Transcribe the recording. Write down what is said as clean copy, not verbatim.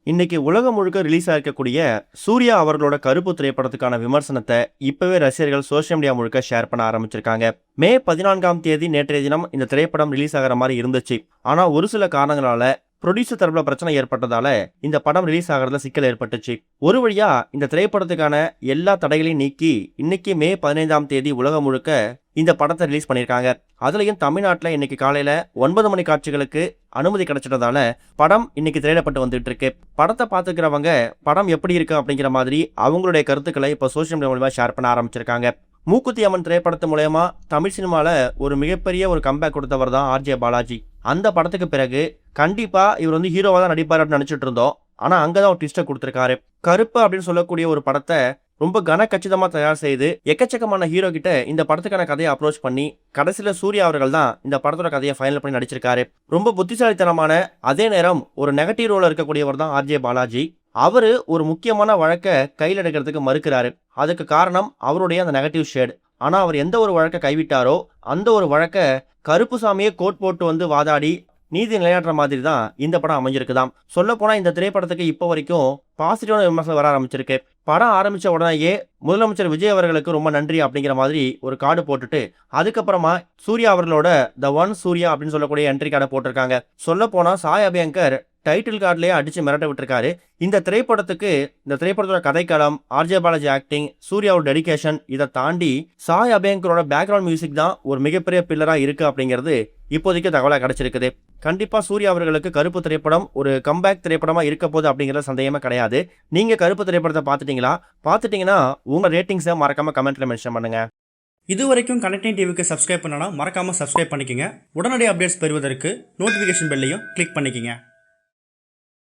இன்னைக்கு உலகம் முழுக்க ரிலீஸ் ஆயிருக்கக்கூடிய சூர்யா அவர்களோட கருப்பு திரைப்படத்துக்கான விமர்சனத்தை இப்பவே ரசிகர்கள் சோசியல் மீடியா முழுக்க ஷேர் பண்ண ஆரம்பிச்சிருக்காங்க. மே 14ஆம் தேதி நேற்றைய தினம் இந்த திரைப்படம் ரிலீஸ் ஆகிற மாதிரி இருந்துச்சு. ஆனா ஒரு சில காரணங்களால ப்ரொடியூசர் தரப்புல பிரச்சனை ஏற்பட்டதால இந்த படம் ரிலீஸ் ஆகிறதுல சிக்கல் ஏற்பட்டுச்சு. ஒரு வழியா இந்த திரைப்படத்துக்கான எல்லா தடைகளையும் நீக்கி இன்னைக்கு மே 15ஆம் தேதி உலகம் முழுக்க இந்த படத்தை ரிலீஸ் பண்ணியிருக்காங்க. அதுலயும் தமிழ்நாட்டில் இன்னைக்கு காலையில 9 மணி காட்சிகளுக்கு அனுமதி கிடைச்சிட்டதால படம் இன்னைக்கு திரையிடப்பட்டு வந்துட்டு இருக்கு. படத்தை பார்த்துக்கிறவங்க படம் எப்படி இருக்கு அப்படிங்கிற மாதிரி அவங்களுடைய கருத்துக்களை இப்போ சோசியல் மீடியா மூலமா ஷேர் பண்ண ஆரம்பிச்சிருக்காங்க. மூக்குத்தி அம்மன் திரைப்படத்து மூலமா தமிழ் சினிமால ஒரு மிகப்பெரிய ஒரு கம்பேக் கொடுத்தவர் தான் ஆர்ஜே பாலாஜி. அந்த படத்துக்கு பிறகு கண்டிப்பா இவர் வந்து ஹீரோவா தான் நடிப்பார் அப்படின்னு நினைச்சிட்டு இருந்தோம். ஆனா அங்கதான் ஒரு ட்விஸ்ட கொடுத்திருக்காரு. கருப்பு அப்படின்னு சொல்லக்கூடிய ஒரு படத்தை ரொம்ப கனக்கச்சிதமா தயார் செய்து எக்கச்சக்கமான ஹீரோ கிட்ட இந்த படத்துக்கான கதையை அப்ரோச் பண்ணி கடைசியில சூர்யா அவர்கள் தான் இந்த படத்தோட கதையை ஃபைனல் பண்ணி நடிச்சிருக்காரு. ரொம்ப புத்திசாலித்தனமான அதே நேரம் ஒரு நெகட்டிவ் ரோல இருக்கக்கூடியவர் தான் ஆர்ஜே பாலாஜி. அவரு ஒரு முக்கியமான வழக்கை கையில் எடுக்கிறதுக்கு மறுக்கிறாரு. அதுக்கு காரணம் அவருடைய அந்த நெகட்டிவ் ஷேட். ஆனா அவர் எந்த ஒரு வழக்கை கைவிட்டாரோ அந்த ஒரு வழக்கை கருப்பு சாமியே கோட் போட்டு வந்து வாதாடி நீதி நிலையாட்டுற மாதிரி தான் இந்த படம் அமைஞ்சிருக்குதாம். சொல்ல போனா இந்த திரைப்படத்துக்கு இப்போ வரைக்கும் பாசிட்டிவான விமர்சனம் வர ஆரம்பிச்சிருக்கு. படம் ஆரம்பிச்ச உடனேயே முதலமைச்சர் விஜய் அவர்களுக்கு ரொம்ப நன்றி அப்படிங்கிற மாதிரி ஒரு கார்டு போட்டுட்டு அதுக்கப்புறமா சூர்யா அவர்களோட த ஒன் சூர்யா அப்படின்னு சொல்லக்கூடிய என்ட்ரி கார்டை போட்டிருக்காங்க. சொல்ல போனா சாய் அபியங்கர் டைட்டில் கார்டுலயே அடிச்சு மிரட்ட விட்டுருக்காரு. இந்த திரைப்படத்தோட கதைக்களம், ஆர்ஜே பாலாஜி ஆக்டிங், சூர்யாவோட டெடிகேஷன், இதை தாண்டி சாய் அபியங்கரோட பேக்ரவுண்ட் மியூசிக் தான் ஒரு மிகப்பெரிய பில்லரா இருக்கு அப்படிங்கிறது இப்போதைக்கு தகவலா கிடைச்சிருக்குது. கண்டிப்பா சூர்யா அவர்களுக்கு கருப்பு திரைப்படம் ஒரு கம்பேக் திரைப்படமா இருக்க போகுது அப்படிங்கிற சந்தேகமே கிடையாது. நீங்க கருப்பு திரைப்படத்தை பார்த்துட்டீங்கன்னா உங்க ரேட்டிங்ஸை மறக்காம கமெண்ட்ல மென்ஷன் பண்ணுங்க. இது வரைக்கும் கனெக்டிங் டிவிக்கு சப்ஸ்கிரைப் பண்ணனா மறக்காம சப்ஸ்கிரைப் பண்ணிக்கங்க. உடனடி அப்டேட்ஸ் பெறுவதற்கு நோட்டிஃபிகேஷன் பெல்லையும் கிளிக் பண்ணிக்கங்க.